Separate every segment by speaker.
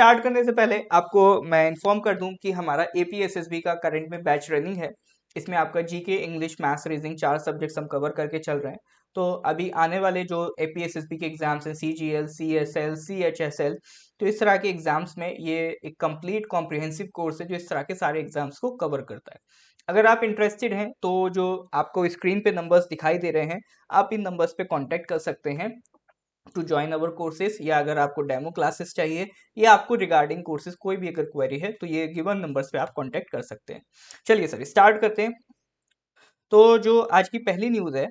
Speaker 1: Start करने से पहले आपको मैं इन्फॉर्म कर दूं कि हमारा एपीएसएसबी का करंट में बैच रनिंग है। इसमें आपका GK, English, maths, reasoning 4 subjects हम कवर करके चल रहे हैं। तो अभी आने वाले जो एपीएसएसबी के एग्जाम्स हैं, सीजीएल, सीएसएल, सीएचएसएल, तो इस तरह के एग्जाम्स में ये एक कंप्लीट कॉम्प्रिहेंसिव कोर्स है जो इस तरह के सारे एग्जाम्स को कवर करता है। अगर आप इंटरेस्टेड हैं तो जो आपको स्क्रीन पे नंबर्स दिखाई दे रहे हैं, आप इन नंबर्स पे कांटेक्ट कर सकते हैं टू ज्वाइन अवर कोर्सेज, या अगर आपको डेमो क्लासेस चाहिए या आपको रिगार्डिंग कोर्सेज कोई भी अगर क्वेरी है तो ये गिवन नंबर्स पे आप कांटेक्ट कर सकते हैं। चलिए सर स्टार्ट करते हैं। तो जो आज की पहली न्यूज़ है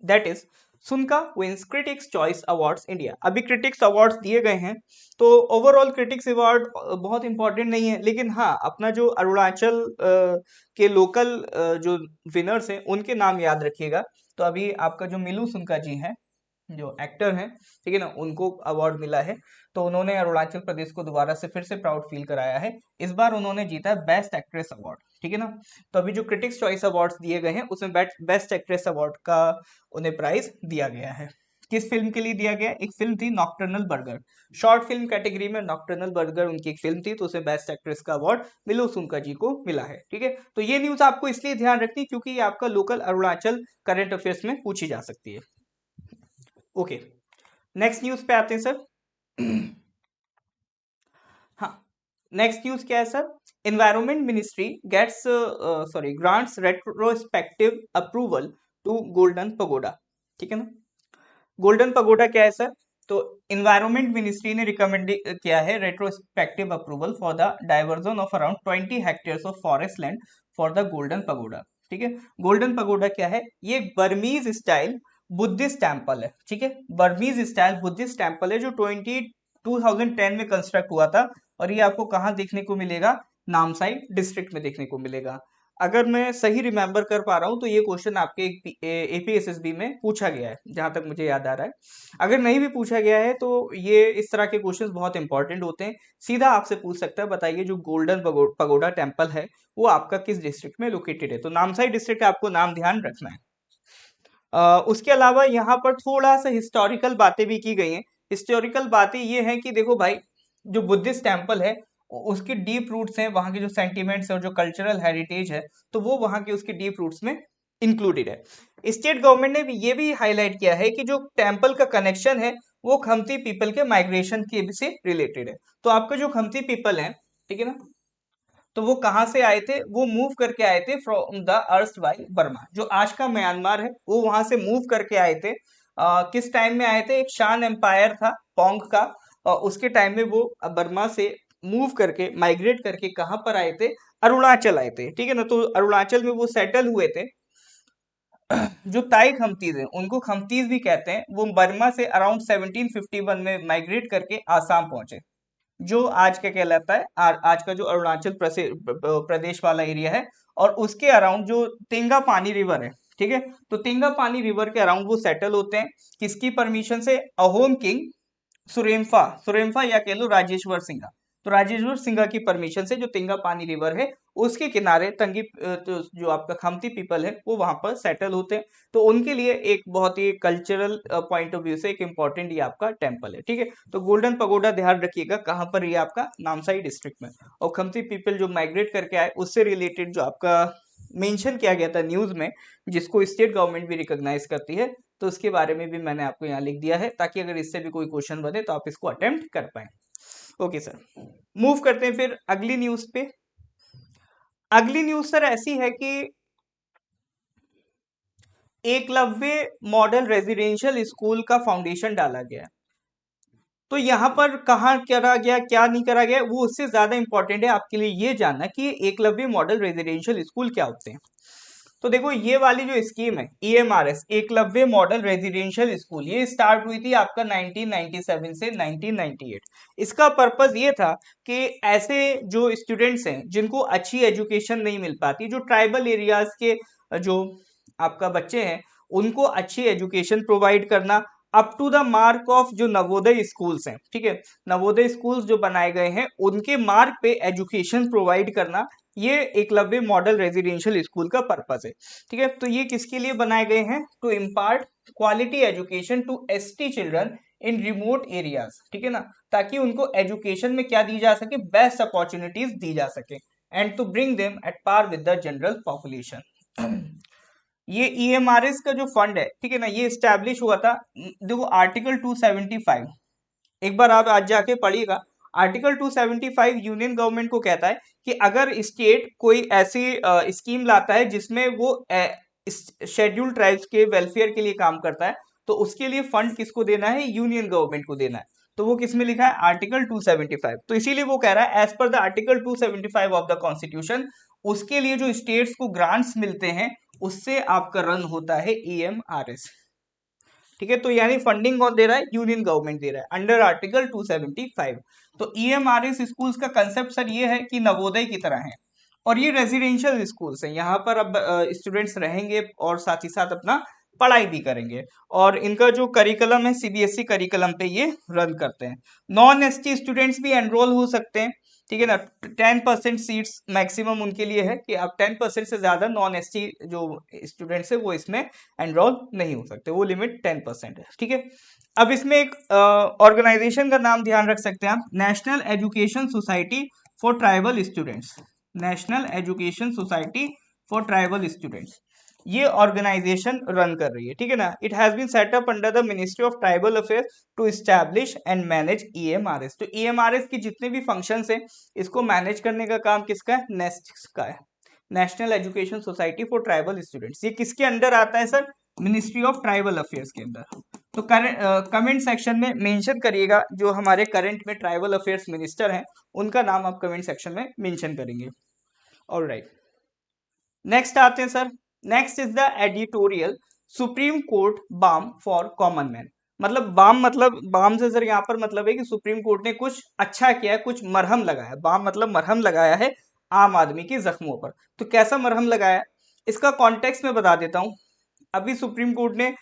Speaker 1: दैट इज सुनका wins critics choice awards India. अभी क्रिटिक्स अवार्ड्स दिए गए हैं, तो ओवरऑल क्रिटिक्स अवार्ड बहुत इंपॉर्टेंट नहीं है, लेकिन हाँ अपना जो अरुणाचल के लोकल जो विनर्स हैं उनके नाम याद रखिएगा। तो अभी आपका जो मिलू सुनका जी हैं, जो एक्टर हैं, ठीक है ना, उनको अवार्ड मिला है। तो उन्होंने अरुणाचल प्रदेश को दोबारा से फिर से प्राउड फील कराया है। इस बार उन्होंने जीता है बेस्ट एक्ट्रेस अवार्ड, ठीक है ना। तो अभी जो क्रिटिक्स चॉइस अवार्ड्स दिए गए हैं उसमें बेस्ट एक्ट्रेस अवार्ड का उन्हें प्राइज दिया गया है। किस फिल्म के लिए दिया गया? एक फिल्म थी nocturnal burger, short film category में नॉकटर्नल बर्गर उनकी एक फिल्म थी, तो उसे बेस्ट एक्ट्रेस का अवार्ड मिलो सुनका जी को मिला है, ठीक है। तो ये न्यूज आपको इसलिए ध्यान रखनी क्योंकि ये आपका लोकल अरुणाचल करंट अफेयर्स में पूछी जा सकती है। ओके, नेक्स्ट न्यूज पे आते हैं सर। हाँ, नेक्स्ट न्यूज क्या है सर? Environment ministry gets grants retrospective approval to golden pagoda, ठीक है ना। गोल्डन पगोडा क्या है सर? तो एनवायरमेंट मिनिस्ट्री ने रिकमेंड किया है retrospective approval for the diversion of around 20 hectares of forest land for the golden pagoda, ठीक है। गोल्डन पगोडा क्या है? ये बर्मीज स्टाइल बुद्धिस्ट टेम्पल है, ठीक है। बर्मीज स्टाइल बुद्धिस्ट टेम्पल है जो 2010 में कंस्ट्रक्ट हुआ था, और ये आपको कहाँ देखने को मिलेगा? नामसाई डिस्ट्रिक्ट में देखने को मिलेगा। अगर मैं सही रिमेंबर कर पा रहा हूँ तो ये क्वेश्चन आपके एपीएसएसबी में पूछा गया है, जहां तक मुझे याद आ रहा है। अगर नहीं भी पूछा गया है तो ये इस तरह के क्वेश्चंस बहुत इंपॉर्टेंट होते हैं। सीधा आपसे पूछ सकता है, बताइए जो गोल्डन पगोडा टेम्पल है वो आपका किस डिस्ट्रिक्ट में लोकेटेड है? तो नामसाई डिस्ट्रिक्ट आपको नाम ध्यान रखना है। उसके अलावा यहाँ पर थोड़ा सा हिस्टोरिकल बातें भी की गई हैं। हिस्टोरिकल बातें ये हैं कि देखो भाई, जो बुद्धिस्ट टेम्पल है उसके डीप रूट्स हैं, वहाँ के जो सेंटिमेंट्स है और जो कल्चरल हेरिटेज है तो वो वहाँ के उसके डीप रूट्स में इंक्लूडेड है। स्टेट गवर्नमेंट ने भी ये भी हाईलाइट किया है कि जो टेम्पल का कनेक्शन है वो खमती पीपल के माइग्रेशन के से रिलेटेड है। तो आपका जो खमती पीपल है, ठीक है ना, तो वो कहाँ से आए थे? वो मूव करके आए थे from the erst while Burma, जो आज का म्यांमार है, वो वहां से मूव करके आए थे। किस टाइम में आए थे? एक शान एम्पायर था पोंग का, उसके टाइम में वो बर्मा से मूव करके माइग्रेट करके कहाँ पर आए थे? अरुणाचल आए थे, ठीक है ना। तो अरुणाचल में वो सेटल हुए थे। जो ताई खमतीज हैं उनको खमतीज भी कहते हैं। वो बर्मा से अराउंड 1751 में माइग्रेट करके आसाम पहुंचे, जो आज का कहलाता है आज का जो अरुणाचल प्रदेश वाला एरिया है। और उसके अराउंड जो तेंगा पानी रिवर है, ठीक है, तो तेंगा पानी रिवर के अराउंड वो सेटल होते हैं। किसकी परमिशन से? अहोम किंग सुरेम्फा, सुरेम्फा या कह लो राजेश्वर सिंघा। तो राजेश्वर सिंघा की परमिशन से जो तेंगा पानी रिवर है उसके किनारे तो जो आपका खमती पीपल है वो वहां पर सेटल होते हैं। तो उनके लिए एक बहुत ही कल्चरल पॉइंट ऑफ व्यू से एक इंपॉर्टेंट ये आपका टेम्पल है, ठीक है। तो गोल्डन पगोडा ध्यान रखिएगा कहाँ पर, ये आपका नामसाई डिस्ट्रिक्ट में। और खमती पीपल जो माइग्रेट करके आए उससे रिलेटेड जो आपका मेंशन किया गया था न्यूज में, जिसको स्टेट गवर्नमेंट भी रिकॉग्नाइज करती है, तो उसके बारे में भी मैंने आपको यहाँ लिख दिया है ताकि अगर इससे भी कोई क्वेश्चन बने तो आप इसको अटेम्प्ट कर पाए। ओके सर, मूव करते हैं फिर अगली न्यूज पे। अगली न्यूज सर ऐसी है कि एकलव्य मॉडल रेजिडेंशियल स्कूल का फाउंडेशन डाला गया है। तो यहाँ पर कहाँ करा गया, क्या नहीं करा गया, वो उससे ज्यादा इंपॉर्टेंट है आपके लिए ये जानना कि एकलव्य मॉडल रेजिडेंशियल स्कूल क्या होते हैं। तो देखो ये वाली जो स्कीम है EMRS, Eklavya model residential school, ये स्टार्ट हुई थी आपका 1997 से 1998। इसका पर्पस ये था कि ऐसे जो स्टूडेंट्स हैं जिनको अच्छी एजुकेशन नहीं मिल पाती, जो ट्राइबल एरियाज के जो आपका बच्चे हैं उनको अच्छी एजुकेशन प्रोवाइड करना, up to the mark of जो नवोदय स्कूल्स हैं, ठीक है, नवोदय स्कूल्स जो बनाए गए हैं उनके मार्क पे एजुकेशन प्रोवाइड करना, ये एकलव्य मॉडल रेजिडेंशियल स्कूल का पर्पस है, ठीक है। तो ये किसके लिए बनाए गए हैं? To impart quality education to ST children in remote areas, ठीक है ना, ताकि उनको एजुकेशन में क्या दी जा सके, बेस्ट अपॉर्चुनिटीज दी जा सके, and to bring them at par with the general population. ये ईएमआरएस का जो फंड है, ठीक है ना, ये स्टैब्लिश हुआ था, देखो आर्टिकल 275, एक बार आप आज जाके पढ़िएगा। आर्टिकल 275 यूनियन गवर्नमेंट को कहता है कि अगर स्टेट कोई ऐसी स्कीम लाता है जिसमें वो शेड्यूल्ड ट्राइब्स के वेलफेयर के लिए काम करता है, तो उसके लिए फंड किसको देना है, यूनियन गवर्नमेंट को देना है। तो वो किसमें लिखा है, आर्टिकल 275। तो इसीलिए वो कह रहा है as per the article 275 of the constitution, उसके लिए जो स्टेट्स को ग्रांट्स मिलते हैं उससे आपका रन होता है ईएमआरएस, ठीक है। तो यानी फंडिंग कौन दे रहा है, यूनियन गवर्नमेंट दे रहा है अंडर आर्टिकल 275। तो ईएमआरएस स्कूल्स का कंसेप्ट सर ये है कि नवोदय की तरह है, और ये रेजिडेंशियल स्कूल्स हैं, यहाँ पर अब स्टूडेंट्स रहेंगे और साथ ही साथ अपना पढ़ाई भी करेंगे, और इनका जो करिकुलम है सीबीएसई करिकुलम पे ये रन करते हैं। नॉन एसटी स्टूडेंट्स भी एनरोल हो सकते हैं, ठीक है ना। 10% सीट्स मैक्सिमम उनके लिए है कि आप 10% से ज्यादा नॉन एसटी जो स्टूडेंट्स है वो इसमें एनरोल नहीं हो सकते, वो लिमिट 10% है, ठीक है। अब इसमें एक ऑर्गेनाइजेशन का नाम ध्यान रख सकते हैं आप, national education society for tribal students, national education society for tribal students, ये ऑर्गेनाइजेशन रन कर रही है, ठीक है ना। It has been set up under the ministry of tribal affairs to establish and manage EMRS. तो ईएमआरएस की जितने भी फंक्शंस हैं इसको मैनेज करने का काम किसका है, नेस्ट का है, national education society for tribal students. ये किसके अंडर आता है sir, ministry of tribal affairs के अंदर। तो कमेंट सेक्शन में मेंशन करिएगा जो हमारे करंट में ट्राइबल अफेयर्स मिनिस्टर हैं उनका नाम आप कमेंट सेक्शन में मेंशन करेंगे। ऑलराइट, नेक्स्ट आते हैं sir, next is the editorial supreme court balm for common man. मतलब बाम, मतलब बाम से सर यहाँ पर मतलब है कि सुप्रीम कोर्ट ने कुछ अच्छा किया है, कुछ मरहम लगाया, बाम मतलब मरहम लगाया है आम आदमी के जख्मों पर। तो कैसा मरहम लगाया, इसका कॉन्टेक्स्ट में बता देता हूँ। अभी सुप्रीम कोर्ट ने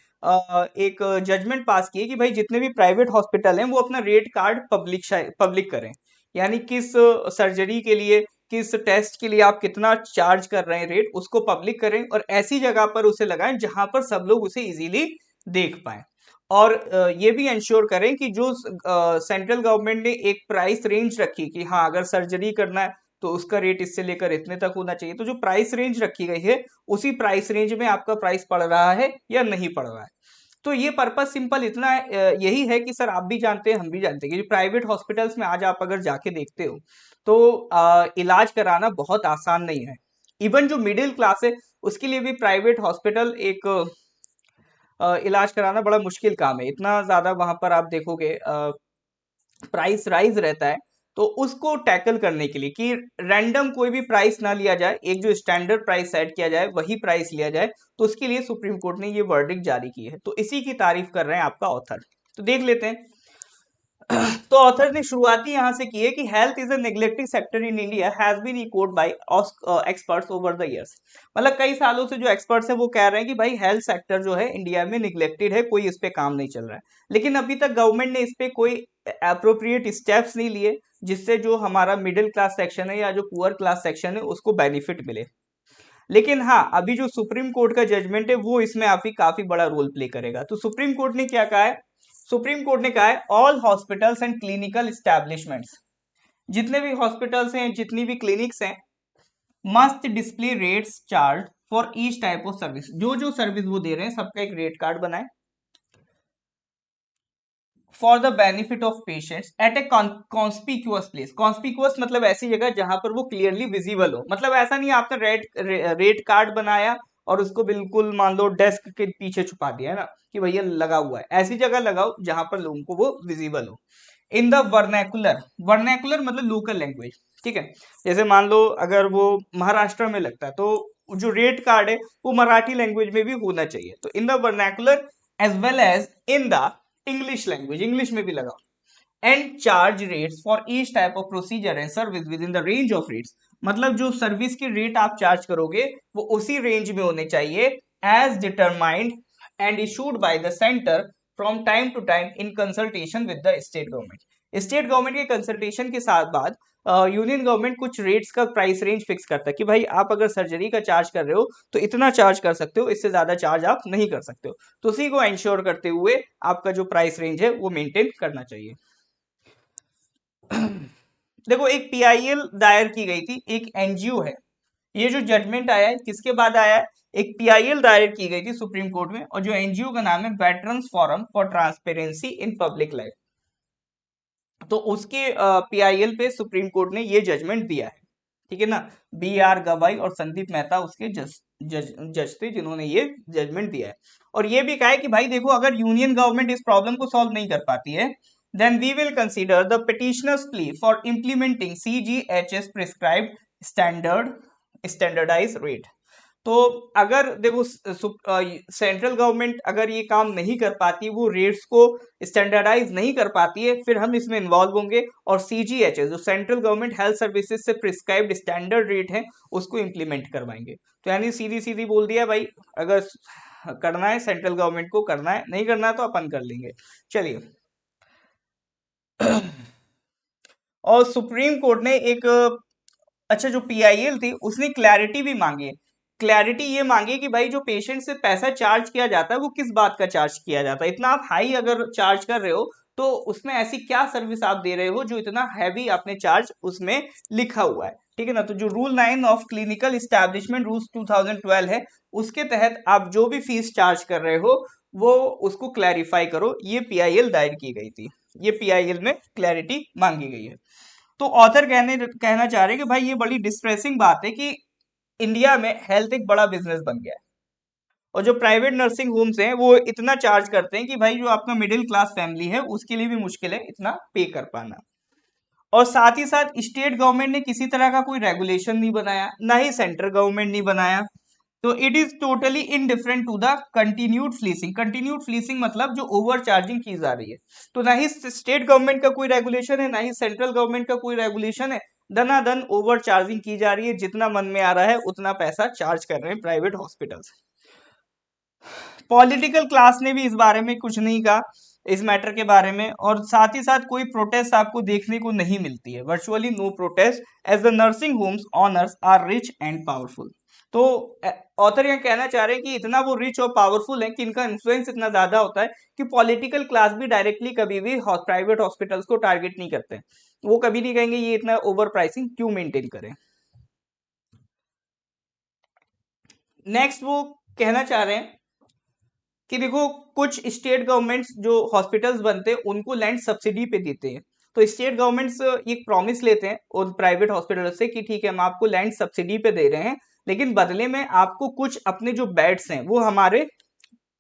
Speaker 1: एक जजमेंट पास की है कि भाई जितने भी प्राइवेट हॉस्पिटल हैं वो अपना रेट कार्ड पब्लिक करें, यानी किस सर्जरी के लिए, किस टेस्ट के लिए आप कितना चार्ज कर रहे हैं रेट, उसको पब्लिक करें और ऐसी जगह पर उसे लगाएं जहां पर सब लोग उसे इजीली देख पाए। और ये भी इंश्योर करें कि जो सेंट्रल गवर्नमेंट ने एक प्राइस रेंज रखी कि हाँ अगर सर्जरी करना है तो उसका रेट इससे लेकर इतने तक होना चाहिए, तो जो प्राइस रेंज रखी गई है उसी प्राइस रेंज में आपका प्राइस पड़ रहा है या नहीं पड़ रहा है। तो ये पर्पस सिंपल इतना यही है कि सर आप भी जानते हैं हम भी जानते हैं कि प्राइवेट हॉस्पिटल्स में आज आप अगर जाके देखते हो तो इलाज कराना बहुत आसान नहीं है। इवन जो मिडिल क्लास है उसके लिए भी प्राइवेट हॉस्पिटल एक इलाज कराना बड़ा मुश्किल काम है, इतना ज्यादा वहां पर आप देखोगे प्राइस राइज रहता है। तो उसको टैकल करने के लिए कि रैंडम कोई भी प्राइस ना लिया जाए, एक जो स्टैंडर्ड प्राइस सेट किया जाए वही प्राइस लिया जाए, तो उसके लिए सुप्रीम कोर्ट ने ये वर्डिक्ट जारी की है। तो इसी की तारीफ कर रहे हैं आपका ऑथर। तो देख लेते हैं। तो ऑथर ने शुरुआती यहां से की है कि health is a neglected sector in India has been echoed by experts over the years. मतलब कई सालों से जो एक्सपर्ट्स है वो कह रहे हैं कि भाई हेल्थ सेक्टर जो है इंडिया में निग्लेक्टेड है, कोई इस पे काम नहीं चल रहा है। लेकिन अभी तक गवर्नमेंट ने इस पे कोई अप्रोप्रिएट स्टेप्स नहीं लिए जिससे जो हमारा मिडिल क्लास सेक्शन है या जो पुअर क्लास सेक्शन है उसको बेनिफिट मिले। लेकिन हाँ अभी जो सुप्रीम कोर्ट का जजमेंट है वो इसमें काफी बड़ा रोल प्ले करेगा। तो सुप्रीम कोर्ट ने क्या कहा है, सुप्रीम कोर्ट ने कहा है all hospitals and clinical establishments, जितने भी हॉस्पिटल्स हैं जितनी भी क्लिनिक्स हैं, must display rates charge for each type of service. जो जो सर्विस वो दे रहे हैं सबका एक रेट कार्ड बनाए for the benefit of patients eight A conspicuous place. Conspicuous मतलब ऐसी जगह जहां पर वो क्लियरली विजिबल हो। मतलब ऐसा नहीं आपने रेट कार्ड बनाया और उसको बिल्कुल मान लो डेस्क के पीछे छुपा दिया है ना कि भैया लगा हुआ है, ऐसी जगह लगाओ जहां पर लोगों को वो विजिबल हो। इन द वर्नैकुलर, वर्नैकुलर मतलब लोकल लैंग्वेज, ठीक है। जैसे मान लो अगर वो महाराष्ट्र में लगता है तो जो रेट कार्ड है वो मराठी लैंग्वेज में भी होना चाहिए। तो in the vernacular as well as in the English language, English में भी लगाओ। And charge rates for each type of procedure and service within the range of rates. मतलब जो सर्विस की रेट आप चार्ज करोगे वो उसी रेंज में होने चाहिए as determined and issued by the centre from time to time in consultation with the state government. State government के कंसल्टेशन के साथ बाद यूनियन गवर्नमेंट कुछ रेट्स का प्राइस रेंज फिक्स करता है कि भाई आप अगर सर्जरी का चार्ज कर रहे हो तो इतना चार्ज कर सकते हो, इससे ज्यादा चार्ज आप नहीं कर सकते हो। तो उसी को इंश्योर करते हुए आपका जो प्राइस रेंज है वो मेंटेन करना चाहिए। देखो एक पीआईएल दायर की गई थी, एक एनजीओ है। ये जो जजमेंट आया है किसके बाद आया है? एक पीआईएल दायर की गई थी सुप्रीम कोर्ट में, और जो एनजीओ का नाम है veterans forum for transparency in public life. तो उसके पीआईएल पे सुप्रीम कोर्ट ने ये जजमेंट दिया है, ठीक है ना। बी आर गवाई और संदीप मेहता उसके जज थे जिन्होंने ये जजमेंट दिया है। और ये भी कहा है कि भाई देखो, अगर यूनियन गवर्नमेंट इस प्रॉब्लम को सॉल्व नहीं कर पाती है, then we will consider the petitioner's plea for implementing CGHS prescribed standardized rate। तो अगर देखो सेंट्रल गवर्नमेंट अगर ये काम नहीं कर पाती, वो रेट्स को स्टैंडर्डाइज नहीं कर पाती है, फिर हम इसमें इन्वॉल्व होंगे और सीजीएचएस जो सेंट्रल गवर्नमेंट हेल्थ सर्विसेज से प्रिस्क्राइब्ड स्टैंडर्ड रेट है उसको इम्प्लीमेंट करवाएंगे। तो यानी सीधी सीधी बोल दिया भाई, अगर करना है सेंट्रल गवर्नमेंट को करना है, नहीं करना है तो अपन कर लेंगे। चलिए और सुप्रीम कोर्ट ने एक अच्छा जो पीआईएल थी उसने क्लैरिटी भी मांगी है। क्लैरिटी ये मांगी कि भाई जो पेशेंट से पैसा चार्ज किया जाता है वो किस बात का चार्ज किया जाता है। इतना आप हाई अगर चार्ज कर रहे हो तो उसमें ऐसी क्या सर्विस आप दे रहे हो जो इतना हैवी आपने चार्ज उसमें लिखा हुआ है, ठीक है ना। तो जो rule 9 of clinical establishment rules 2012 है उसके तहत आप जो भी फीस चार्ज कर रहे हो वो उसको क्लैरिफाई करो। ये पीआईएल दायर की गई थी, ये पीआईएल में क्लैरिटी मांगी गई है। तो ऑथर कहना चाह रहे हैं कि भाई ये बड़ी डिस्ट्रेसिंग बात है कि इंडिया में हेल्थ एक बड़ा बिजनेस बन गया है और जो प्राइवेट नर्सिंग होम्स हैं वो इतना चार्ज करते हैं कि भाई जो आपका मिडिल क्लास फैमिली है उसके लिए भी मुश्किल है इतना पे कर पाना। और साथ ही साथ स्टेट गवर्नमेंट ने किसी तरह का कोई रेगुलेशन नहीं बनाया, ना ही सेंट्रल गवर्नमेंट नहीं बनाया। तो it is totally indifferent to the continued fleecing. Continued fleecing मतलब जो ओवर चार्जिंग की जा रही है। तो ना ही स्टेट गवर्नमेंट का कोई रेगुलेशन है, ना ही सेंट्रल गवर्नमेंट का कोई रेगुलेशन है, दनादन ओवर चार्जिंग की जा रही है, जितना मन में आ रहा है उतना पैसा चार्ज कर रहे हैं प्राइवेट हॉस्पिटल्स। पॉलिटिकल क्लास ने भी इस बारे में कुछ नहीं कहा इस मैटर के बारे में, और साथ ही साथ कोई प्रोटेस्ट आपको देखने को नहीं मिलती है, virtually no protest as the nursing homes owners are rich and powerful. तो ऑथर यह कहना चाह रहे हैं कि इतना वो रिच और पावरफुल है कि इनका इन्फ्लुएंस इतना ज्यादा होता है कि पॉलिटिकल क्लास भी डायरेक्टली कभी भी प्राइवेट हॉस्पिटल्स को टारगेट नहीं करते। वो कभी नहीं कहेंगे ये इतना ओवर प्राइसिंग क्यों मेंटेन करें। नेक्स्ट वो कहना चाह रहे हैं कि देखो कुछ स्टेट गवर्नमेंट्स जो हॉस्पिटल्स बनते हैं उनको लैंड सब्सिडी पे देते हैं। तो स्टेट गवर्नमेंट्स एक प्रॉमिस लेते हैं और प्राइवेट हॉस्पिटल से कि ठीक है हम आपको लैंड सब्सिडी पे दे रहे हैं, लेकिन बदले में आपको कुछ अपने जो बेड्स हैं वो हमारे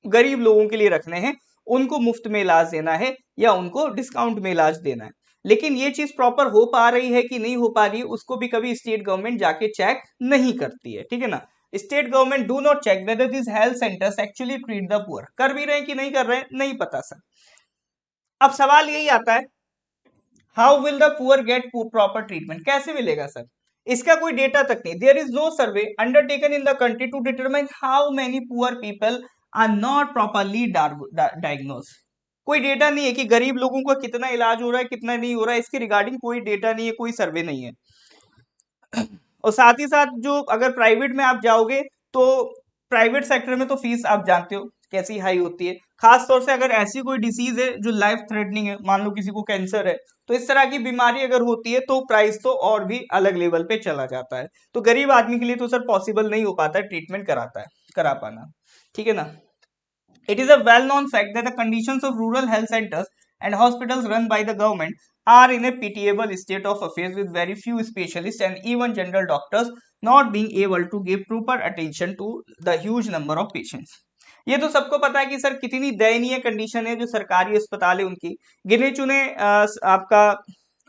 Speaker 1: गरीब लोगों के लिए रखने हैं, उनको मुफ्त में इलाज देना है या उनको डिस्काउंट में इलाज देना है। लेकिन ये चीज प्रॉपर हो पा रही है कि नहीं हो पा रही है उसको भी कभी स्टेट गवर्नमेंट जाके चेक नहीं करती है, ठीक है ना। State government do not check whether this health centres actually treat the poor. कर भी रहे हैं कि नहीं कर रहे हैं नहीं पता सर। अब सवाल यही आता है how will the poor get proper treatment, कैसे मिलेगा सर? इसका कोई डेटा तक नहीं। There is no survey undertaken in the country to determine how many poor people are not properly diagnose. कोई डेटा नहीं है कि गरीब लोगों का कितना इलाज हो रहा है कितना नहीं हो रहा है, इसके रिगार्डिंग कोई डेटा नहीं है, कोई सर्वे नहीं है। और साथ ही साथ जो अगर प्राइवेट में आप जाओगे तो प्राइवेट सेक्टर में तो फीस आप जानते हो कैसी हाई होती है, खास तौर से अगर ऐसी कोई डिसीज है जो लाइफ थ्रेटनिंग है, मान लो किसी को कैंसर है, तो इस तरह की बीमारी अगर होती है तो प्राइस तो और भी अलग लेवल पे चला जाता है। तो गरीब आदमी के लिए तो सर पॉसिबल नहीं हो पाता है ट्रीटमेंट करा पाना, ठीक है ना। It is a well-known fact that the conditions of rural health centers and hospitals run by the government are in a pitiable state of affairs, with very few specialists and even general doctors not being able to give proper attention to the huge number of patients। ये तो सबको पता है कि sir कितनी दयनीय condition है जो सरकारी अस्पताल है उनकी। गिने चुने आपका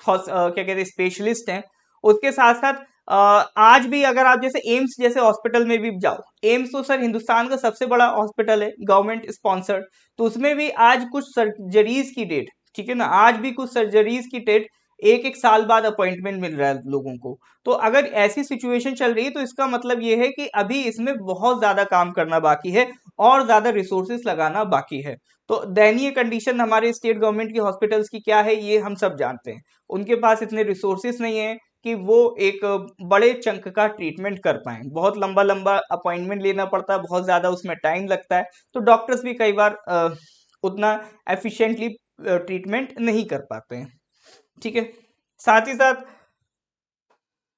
Speaker 1: क्या कहते हैं स्पेशलिस्ट हैं, उसके साथ साथ आज भी अगर आप जैसे एम्स जैसे हॉस्पिटल में भी जाओ, एम्स तो सर हिंदुस्तान का सबसे बड़ा हॉस्पिटल है गवर्नमेंट स्पॉन्सर्ड, तो उसमें भी आज कुछ सर्जरीज की डेट, ठीक है ना, आज भी कुछ सर्जरीज की डेट एक एक साल बाद अपॉइंटमेंट मिल रहा है लोगों को। तो अगर ऐसी सिचुएशन चल रही है तो इसका मतलब ये है कि अभी इसमें बहुत ज्यादा काम करना बाकी है और ज्यादा रिसोर्सेस लगाना बाकी है। तो दयनीय कंडीशन हमारे स्टेट गवर्नमेंट की हॉस्पिटल्स की क्या है ये हम सब जानते हैं। उनके पास इतने रिसोर्सेस नहीं है कि वो एक बड़े चंक का ट्रीटमेंट कर पाए। बहुत लंबा लंबा अपॉइंटमेंट लेना पड़ता है, बहुत ज्यादा उसमें टाइम लगता है। तो डॉक्टर्स भी कई बार उतना एफिशिएंटली ट्रीटमेंट नहीं कर पाते हैं। ठीक है, साथ ही साथ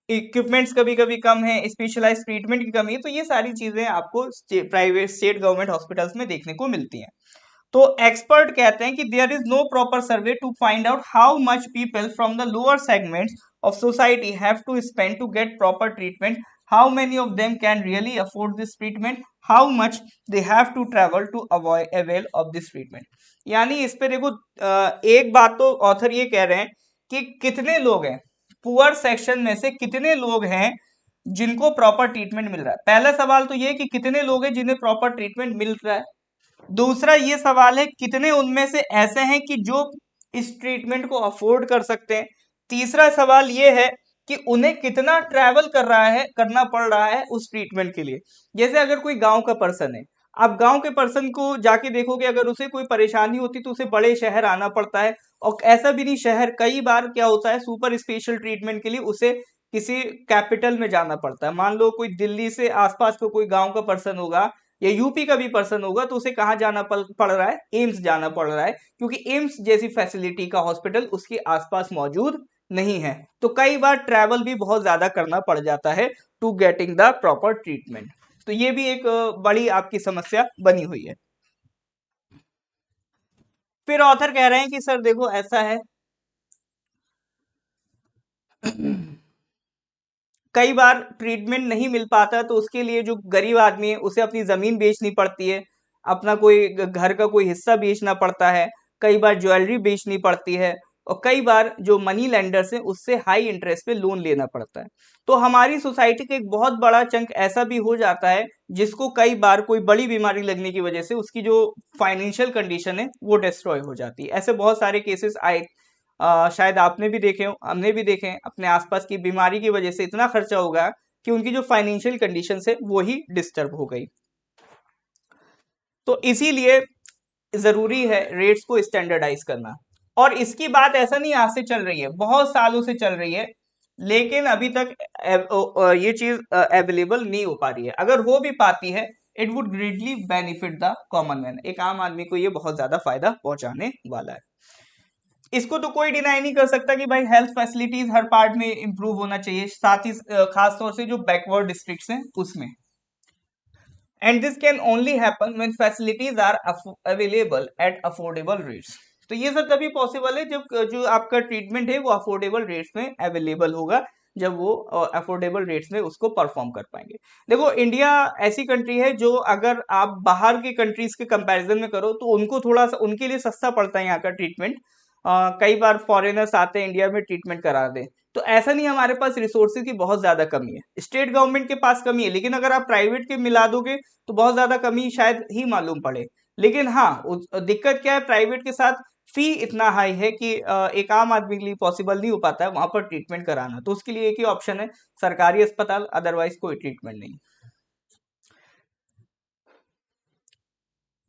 Speaker 1: इक्विपमेंट्स कभी कभी कम है, स्पेशलाइज ट्रीटमेंट की कमी है। तो ये सारी चीजें आपको प्राइवेट स्टेट गवर्नमेंट हॉस्पिटल्स में देखने को मिलती हैं। तो एक्सपर्ट कहते हैं कि there is no proper survey to find out how much people from the lower segments of society have to spend to get proper treatment, how many of them can really afford this treatment, how much they have to travel to avoid avail of this treatment. यानी इस पे देखो एक बात तो author ये कह रहे हैं कि कितने लोग हैं पुअर सेक्शन में से, कितने लोग हैं जिनको प्रॉपर ट्रीटमेंट मिल रहा है। पहला सवाल तो ये कि कितने लोग हैं जिन्हें प्रॉपर ट्रीटमेंट मिल रहा है। दूसरा ये सवाल है कितने उनमें से ऐसे हैं कि जो इस ट्रीटमेंट को अफोर्ड कर सकते हैं। तीसरा सवाल ये है कि उन्हें कितना ट्रैवल करना पड़ रहा है उस ट्रीटमेंट के लिए। जैसे अगर कोई गांव का पर्सन है, आप गांव के पर्सन को जाके देखोगे, अगर उसे कोई परेशानी होती तो उसे बड़े शहर आना पड़ता है। और ऐसा भी नहीं, शहर कई बार क्या होता है सुपर स्पेशल ट्रीटमेंट के लिए उसे किसी कैपिटल में जाना पड़ता है। मान लो कोई दिल्ली से आसपास का कोई गांव का पर्सन होगा या यूपी का भी पर्सन होगा तो उसे कहाँ जाना पड़ रहा है, एम्स जाना पड़ रहा है, क्योंकि एम्स जैसी फैसिलिटी का हॉस्पिटल उसके आसपास मौजूद नहीं है। तो कई बार ट्रैवल भी बहुत ज्यादा करना पड़ जाता है to getting the proper treatment. तो ये भी एक बड़ी आपकी समस्या बनी हुई है। फिर ऑथर कह रहे हैं कि सर देखो ऐसा है कई बार ट्रीटमेंट नहीं मिल पाता तो उसके लिए जो गरीब आदमी है उसे अपनी जमीन बेचनी पड़ती है, अपना कोई घर का कोई हिस्सा बेचना पड़ता है, कई बार ज्वेलरी बेचनी पड़ती है, और कई बार जो मनी लेंडर्स हैं उससे हाई इंटरेस्ट पे लोन लेना पड़ता है। तो हमारी सोसाइटी का एक बहुत बड़ा चंक ऐसा भी हो जाता है जिसको कई बार कोई बड़ी बीमारी लगने की वजह से उसकी जो फाइनेंशियल कंडीशन है वो डिस्ट्रॉय हो जाती है। ऐसे बहुत सारे केसेस आए, शायद आपने भी देखे हो, हमने भी देखे हैं, अपने आसपास की बीमारी की वजह से इतना खर्चा होगा कि उनकी जो फाइनेंशियल कंडीशन है वो ही डिस्टर्ब हो गई। तो इसीलिए जरूरी है रेट्स को स्टैंडर्डाइज करना। और इसकी बात ऐसा नहीं आज से चल रही है, बहुत सालों से चल रही है, लेकिन अभी तक ये चीज अवेलेबल नहीं हो पा रही है। अगर हो भी पाती है it would greatly benefit the common man, एक आम आदमी को ये बहुत ज्यादा फायदा पहुंचाने वाला है। इसको तो कोई डिनाई नहीं कर सकता कि भाई हेल्थ फैसिलिटीज हर पार्ट में इंप्रूव होना चाहिए, साथ ही खास तौर से जो बैकवर्ड डिस्ट्रिक्ट्स हैं उसमें। And this can only happen when facilities are available at affordable rates. तो ये सब तभी पॉसिबल है जब जो आपका ट्रीटमेंट है वो अफोर्डेबल रेट्स में अवेलेबल होगा, जब वो अफोर्डेबल रेट्स में उसको परफॉर्म कर पाएंगे। देखो इंडिया ऐसी कंट्री है जो अगर आप बाहर की कंट्रीज के कंपैरिजन में करो तो उनको थोड़ा सा उनके लिए सस्ता पड़ता है यहाँ का ट्रीटमेंट। कई बार फॉरेनर्स आते हैं इंडिया में ट्रीटमेंट करा दें। तो ऐसा नहीं हमारे पास रिसोर्सेज की बहुत ज्यादा कमी है, स्टेट गवर्नमेंट के पास कमी है, लेकिन अगर आप प्राइवेट के मिला दोगे तो बहुत ज्यादा कमी शायद ही मालूम पड़े। लेकिन हाँ दिक्कत क्या है, प्राइवेट के साथ फी इतना हाई है कि एक आम आदमी के लिए पॉसिबल नहीं हो पाता है वहां पर ट्रीटमेंट कराना। तो उसके लिए एक ही ऑप्शन है, सरकारी अस्पताल, अदरवाइज कोई ट्रीटमेंट नहीं।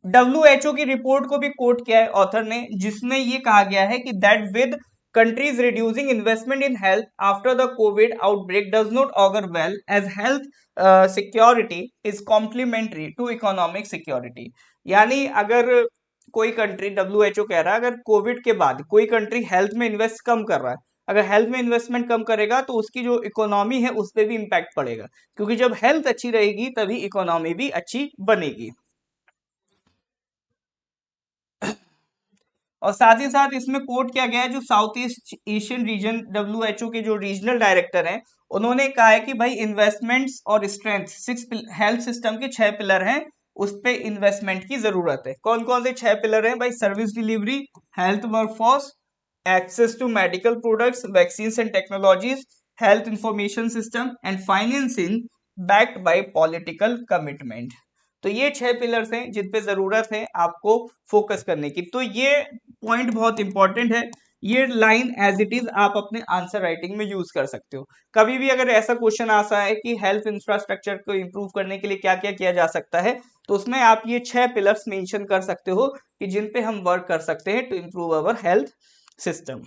Speaker 1: WHO की रिपोर्ट को भी कोट किया है ऑथर ने, जिसमें ये कहा गया है कि that with countries reducing investment in health after the COVID outbreak does not augur well, as health security is complementary to economic security। यानी अगर कोई कंट्री, WHO कह रहा है, अगर कोविड के बाद कोई कंट्री हेल्थ में इन्वेस्ट कम कर रहा है, अगर हेल्थ में इन्वेस्टमेंट कम करेगा तो उसकी जो इकोनॉमी है उस पर भी इम्पैक्ट पड़ेगा, क्योंकि जब हेल्थ अच्छी रहेगी तभी इकोनॉमी भी अच्छी बनेगी। और साथ ही साथ इसमें कोट किया गया है जो south east Asian region WHO के जो रीजनल डायरेक्टर हैं, उन्होंने कहा है कि भाई इन्वेस्टमेंट्स और स्ट्रेंथ, सिक्स हेल्थ सिस्टम के 6 पिलर हैं, उस पे इन्वेस्टमेंट की जरूरत है। कौन कौन से 6 पिलर हैं भाई? Service delivery, health workforce, access to medical products, vaccine and technologies, health information system and financing backed by political commitment. तो ये 6 पिलर्स हैं जिन पे जरूरत है आपको फोकस करने की। तो ये पॉइंट बहुत इंपॉर्टेंट है ये लाइन एज इट इज आप अपने आंसर राइटिंग में यूज कर सकते हो। कभी भी अगर ऐसा क्वेश्चन आता है कि हेल्थ इंफ्रास्ट्रक्चर को इम्प्रूव करने के लिए क्या क्या किया जा सकता है, तो उसमें आप ये 6 पिलर्स मेंशन कर सकते हो कि जिन पे हम वर्क कर सकते हैं to improve our health system.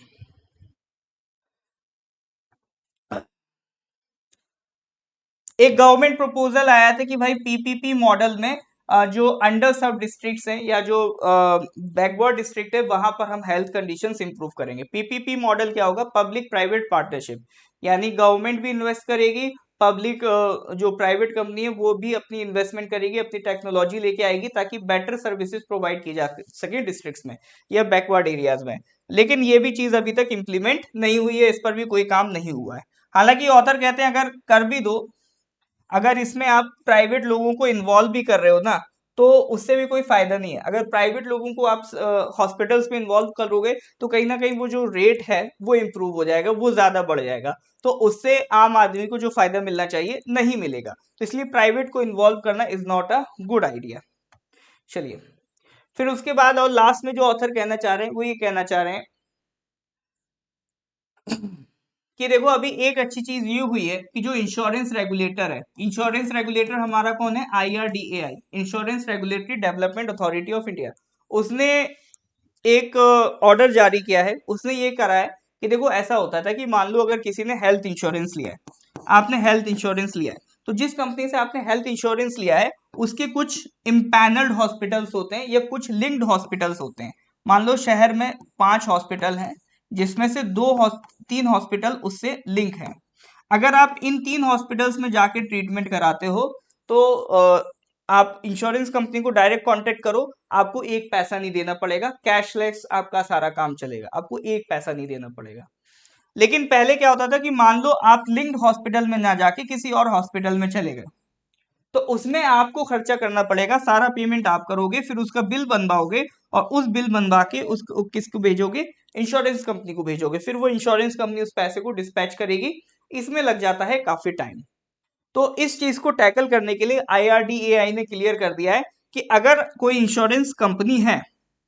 Speaker 1: एक गवर्नमेंट प्रपोजल आया था कि भाई पीपीपी मॉडल में जो अंडर सर्व डिस्ट्रिक्ट्स हैं या जो बैकवर्ड डिस्ट्रिक्ट है वहां पर हम हेल्थ कंडीशंस इंप्रूव करेंगे। पीपीपी मॉडल क्या होगा? पब्लिक प्राइवेट पार्टनरशिप, यानी गवर्नमेंट भी इन्वेस्ट करेगी, पब्लिक जो प्राइवेट कंपनी है वो भी अपनी इन्वेस्टमेंट करेगी, अपनी टेक्नोलॉजी लेके आएगी ताकि बेटर सर्विसेज प्रोवाइड की जा सके डिस्ट्रिक्ट्स में या बैकवर्ड एरियाज में। लेकिन ये भी चीज अभी तक इम्प्लीमेंट नहीं हुई है, इस पर भी कोई काम नहीं हुआ है। हालांकि ऑथर कहते हैं अगर कर भी दो, अगर इसमें आप प्राइवेट लोगों को इन्वॉल्व भी कर रहे हो ना, तो उससे भी कोई फायदा नहीं है। अगर प्राइवेट लोगों को आप हॉस्पिटल्स में इन्वॉल्व करोगे तो कहीं ना कहीं वो जो रेट है वो इम्प्रूव हो जाएगा, वो ज्यादा बढ़ जाएगा, तो उससे आम आदमी को जो फायदा मिलना चाहिए नहीं मिलेगा। तो इसलिए प्राइवेट को इन्वॉल्व करना is not a good idea. चलिए, फिर उसके बाद और लास्ट में जो ऑथर कहना चाह रहे हैं वो ये कहना चाह रहे हैं कि देखो अभी एक अच्छी चीज ये हुई है कि जो इंश्योरेंस रेगुलेटर है, इंश्योरेंस रेगुलेटर हमारा कौन है? IRDAI, insurance regulatory development authority of India. उसने एक ऑर्डर जारी किया है, उसने ये करा है कि देखो ऐसा होता था कि मान लो अगर किसी ने हेल्थ इंश्योरेंस लिया है, आपने हेल्थ इंश्योरेंस लिया है, तो जिस कंपनी से आपने हेल्थ इंश्योरेंस लिया है उसके कुछ इम्पैनल्ड हॉस्पिटल्स होते हैं या कुछ लिंक्ड हॉस्पिटल्स होते हैं। मान लो शहर में 5 हॉस्पिटल हैं, जिसमें से 3 हॉस्पिटल उससे लिंक हैं। अगर आप इन 3 हॉस्पिटल्स में जाके ट्रीटमेंट कराते हो तो आप इंश्योरेंस कंपनी को डायरेक्ट कांटेक्ट करो, आपको एक पैसा नहीं देना पड़ेगा, कैशलेस आपका सारा काम चलेगा, आपको एक पैसा नहीं देना पड़ेगा। लेकिन पहले क्या होता था कि मान लो आप लिंक्ड हॉस्पिटल में ना जाके किसी और हॉस्पिटल में चले गए, तो उसमें आपको खर्चा करना पड़ेगा, सारा पेमेंट आप करोगे, फिर उसका बिल बनवाओगे और उस बिल बनवा के उसको किसको भेजोगे? इंश्योरेंस कंपनी को भेजोगे, फिर वो इंश्योरेंस कंपनी उस पैसे को डिस्पैच करेगी। इसमें लग जाता है काफी टाइम। तो इस चीज को टैकल करने के लिए IRDAI ने क्लियर कर दिया है कि अगर कोई इंश्योरेंस कंपनी है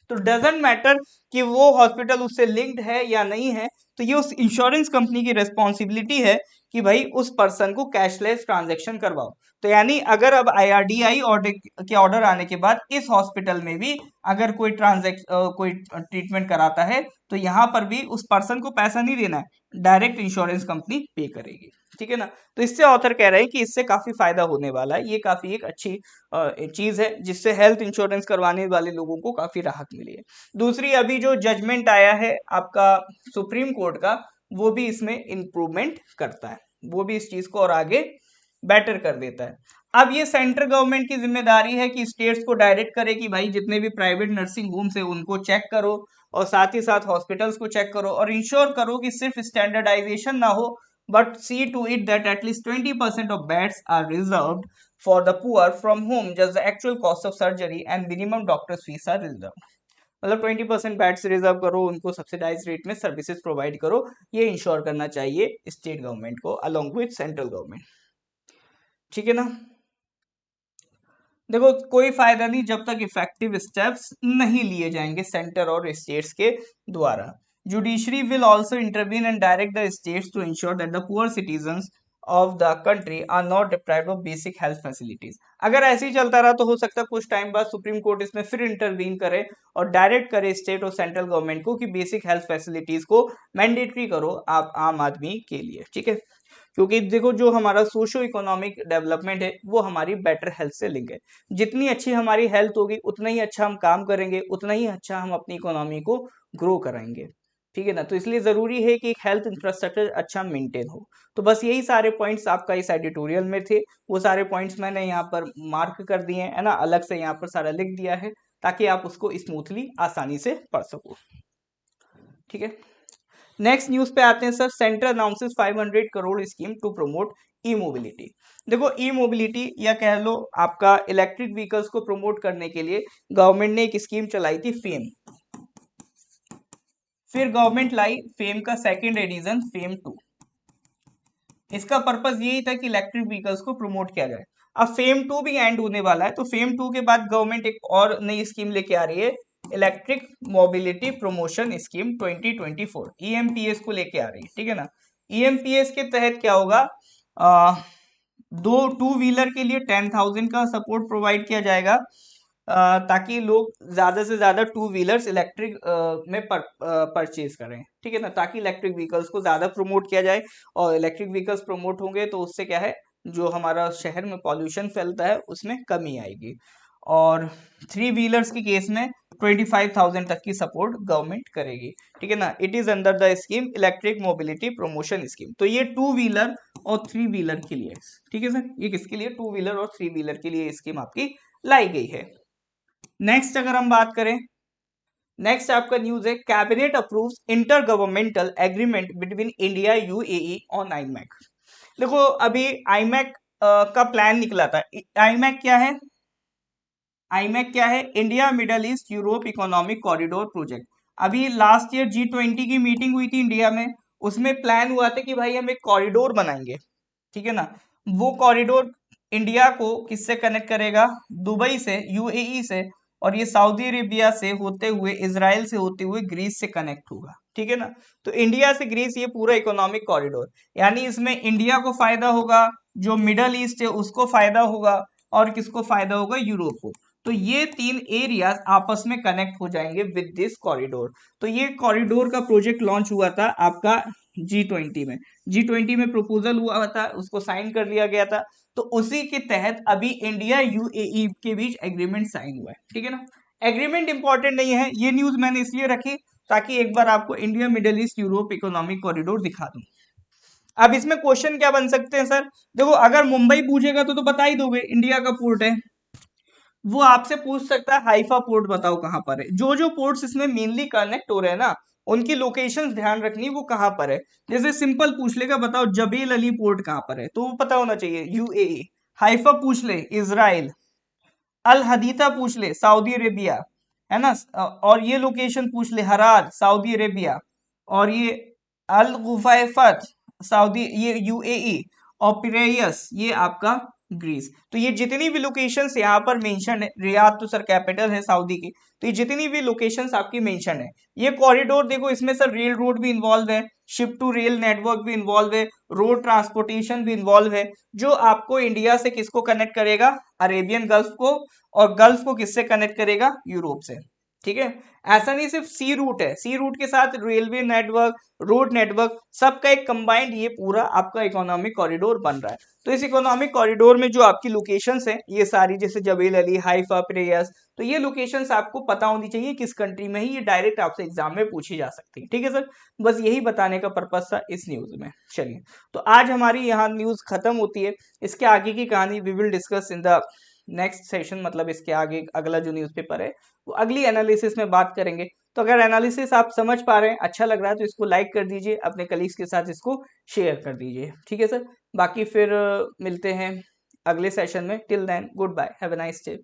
Speaker 1: तो डजेंट मैटर कि वो हॉस्पिटल उससे लिंक्ड है या नहीं है, तो ये उस इंश्योरेंस कंपनी की रेस्पॉन्सिबिलिटी है कि भाई उस पर्सन को कैशलेस ट्रांजैक्शन करवाओ। तो यानी अगर अब IRDAI ऑर्डर के ऑर्डर आने के बाद इस हॉस्पिटल में भी अगर कोई ट्रीटमेंट कराता है तो यहाँ पर भी उस पर्सन को पैसा नहीं देना है, डायरेक्ट इंश्योरेंस कंपनी पे करेगी। ठीक है ना? तो इससे ऑथर कह रहे हैं कि इससे काफी फायदा होने वाला है, ये काफी एक अच्छी चीज है जिससे हेल्थ इंश्योरेंस करवाने वाले लोगों को काफी राहत मिली है। दूसरी, अभी जो जजमेंट आया है आपका सुप्रीम कोर्ट का, वो भी इसमें इंप्रूवमेंट करता है, वो भी इस चीज को और आगे बेटर कर देता है। अब ये सेंट्रल गवर्नमेंट की जिम्मेदारी है कि स्टेट्स को डायरेक्ट करे कि भाई जितने भी प्राइवेट नर्सिंग होम्स है उनको चेक करो और साथ ही साथ हॉस्पिटल्स को चेक करो और इंश्योर करो कि सिर्फ स्टैंडर्डाइजेशन ना हो, but see to it that at least 20% of beds are reserved for the poor from whom just the actual cost of surgery and minimum doctor's fees are reserved। मतलब 20% beds reserve करो, उनको subsidise rate में services provide करो, ये ensure करना चाहिए state government को along with central government. ठीक है ना? देखो कोई फायदा नहीं जब तक इफेक्टिव स्टेप्स नहीं लिए जाएंगे सेंटर और स्टेट्स के द्वारा। Judiciary will also intervene and direct the states to ensure that the poor citizens of the country are not deprived of basic health facilities. अगर ऐसे ही चलता रहा तो हो सकता है कुछ टाइम बाद सुप्रीम कोर्ट इसमें फिर इंटरवीन करे और डायरेक्ट करे स्टेट और सेंट्रल गवर्नमेंट को कि बेसिक हेल्थ फैसिलिटीज को मैंडेटरी करो आप आम आदमी के लिए। ठीक है? क्योंकि देखो जो हमारा सोशो इकोनॉमिक डेवलपमेंट है वो हमारी बेटर हेल्थ से लिंक है। जितनी अच्छी हमारी हेल्थ होगी उतना ही अच्छा हम काम करेंगे, उतना ही अच्छा हम अपनी इकोनॉमी को ग्रो कराएंगे। ठीक है ना? तो इसलिए जरूरी है कि एक हेल्थ इंफ्रास्ट्रक्चर अच्छा मेंटेन हो। तो बस यही सारे पॉइंट्स आपका इस एडिटोरियल में थे, वो सारे पॉइंट्स मैंने यहाँ पर मार्क कर दिए हैं, है ना, अलग से यहाँ पर सारा लिख दिया है ताकि आप उसको स्मूथली आसानी से पढ़ सको। ठीक है? नेक्स्ट न्यूज पे आते हैं sir. Centre announces 500 crore scheme to promote e mobility. देखो ई मोबिलिटी या कह लो आपका इलेक्ट्रिक व्हीकल्स को प्रमोट करने के लिए गवर्नमेंट ने एक स्कीम चलाई थी, फेम। फिर गवर्नमेंट लाई फेम का सेकंड एडिशन, फेम 2। इसका पर्पस यही था कि इलेक्ट्रिक व्हीकल्स को प्रमोट किया जाए। अब फेम 2 भी एंड होने वाला है, तो फेम 2 के बाद गवर्नमेंट एक और नई स्कीम लेके आ रही है, इलेक्ट्रिक मोबिलिटी प्रमोशन स्कीम 2024, ईएमपीएस को लेके आ रही है, ठीक है ना। ईएमपीएस के तहत क्या होगा, दो टू व्हीलर के लिए 10,000 का सपोर्ट प्रोवाइड किया जाएगा, ताकि लोग ज्यादा से ज्यादा टू व्हीलर्स इलेक्ट्रिक में परचेज करें, ठीक है ना, ताकि इलेक्ट्रिक व्हीकल्स को ज्यादा प्रमोट किया जाए। और इलेक्ट्रिक व्हीकल्स प्रमोट होंगे तो उससे क्या है, जो हमारा शहर में पॉल्यूशन फैलता है उसमें कमी आएगी। और थ्री व्हीलर्स के केस में 25,000 तक की सपोर्ट गवर्नमेंट करेगी, ठीक है ना। It is under the scheme electric mobility promotion scheme. तो ये टू व्हीलर और थ्री व्हीलर के लिए, ठीक है सर, ये किसके लिए, टू व्हीलर और थ्री व्हीलर के लिए स्कीम आपकी लाई गई है। नेक्स्ट अगर हम बात करें, नेक्स्ट आपका न्यूज है, cabinet approves inter governmental agreement between India UAE on iMac. देखो अभी आईमैक का प्लान निकला था। आईमैक क्या है, आईमैक क्या है, India middle east Europe economic corridor project. अभी लास्ट ईयर G20 की मीटिंग हुई थी इंडिया में, उसमें प्लान हुआ था कि भाई हम एक कॉरिडोर बनाएंगे, ठीक है ना। वो कॉरिडोर इंडिया को किससे कनेक्ट करेगा, दुबई से, यूएई से, और ये सऊदी अरेबिया से होते हुए, इजराइल से होते हुए ग्रीस से कनेक्ट होगा, ठीक है ना। तो इंडिया से ग्रीस ये पूरा इकोनॉमिक कॉरिडोर, यानी इसमें इंडिया को फायदा होगा, जो मिडल ईस्ट है उसको फायदा होगा, और किसको फायदा होगा, यूरोप को। तो ये तीन एरियाज आपस में कनेक्ट हो जाएंगे विद दिस कॉरिडोर। तो ये कॉरिडोर का प्रोजेक्ट लॉन्च हुआ था आपका G20 में, G20 में प्रपोजल हुआ था, उसको साइन कर लिया गया था। तो उसी के तहत अभी इंडिया यूएई के बीच एग्रीमेंट साइन हुआ है, ठीक है ना। एग्रीमेंट इंपॉर्टेंट नहीं है, ये न्यूज मैंने इसलिए रखी ताकि एक बार आपको India middle east Europe economic corridor दिखा दूं। अब इसमें क्वेश्चन क्या बन सकते हैं सर, देखो अगर मुंबई पूछेगा तो बता ही दोगे, इंडिया का पोर्ट है। वो आपसे पूछ सकता है हाइफा पोर्ट बताओ कहां पर है। जो जो पोर्ट्स इसमें मेनली कनेक्ट हो रहे हैं ना, उनकी लोकेशंस ध्यान रखनी, वो कहां पर है। जैसे सिंपल पूछ लेगा बताओ जबेल अली पोर्ट कहां पर है, तो वो पता होना चाहिए यूएई। हाइफा पूछ ले इजराइल, अल हदीथा पूछ ले सऊदी अरेबिया, है ना। और ये लोकेशन पूछ ले हरार सऊदी अरेबिया, और ये अल गुफैफत सऊदी, ये यूएई, और पिरेयस ये आपका ग्रीस। तो ये जितनी भी लोकेशंस यहाँ पर मेंशन है, रियाद तो सर कैपिटल है सऊदी की, तो ये जितनी भी लोकेशंस आपकी मेंशन है, ये कॉरिडोर देखो इसमें सर रेल रोड भी इन्वॉल्व है, शिप टू रेल नेटवर्क भी इन्वॉल्व है, रोड ट्रांसपोर्टेशन भी इन्वॉल्व है, जो आपको इंडिया से किसको कनेक्ट करेगा, अरेबियन गल्फ को, और गल्फ को किससे कनेक्ट करेगा, यूरोप से, ठीक है। ऐसा नहीं सिर्फ सी रूट है, सी रूट के साथ रेलवे नेटवर्क, रोड नेटवर्क, सबका एक कंबाइंड ये पूरा आपका इकोनॉमिक कॉरिडोर बन रहा है। तो इस इकोनॉमिक कॉरिडोर में जो आपकी लोकेशंस हैं ये सारी, जैसे जबेल अली, हाइफा, पिरेयस, तो ये लोकेशंस आपको पता होनी चाहिए किस कंट्री में है, ये डायरेक्ट आपसे एग्जाम में पूछी जा सकती है, ठीक है सर। बस यही बताने का पर्पस था इस न्यूज में। चलिए, तो आज हमारी यहाँ न्यूज खत्म होती है, इसके आगे की कहानी we will discuss in the next session, मतलब इसके आगे अगला जो न्यूज़पेपर है वो अगली एनालिसिस में बात करेंगे। तो अगर एनालिसिस आप समझ पा रहे हैं, अच्छा लग रहा है, तो इसको लाइक कर दीजिए, अपने कलीग्स के साथ इसको शेयर कर दीजिए, ठीक है सर। बाकी फिर मिलते हैं अगले सेशन में। Till then good bye, have a nice day.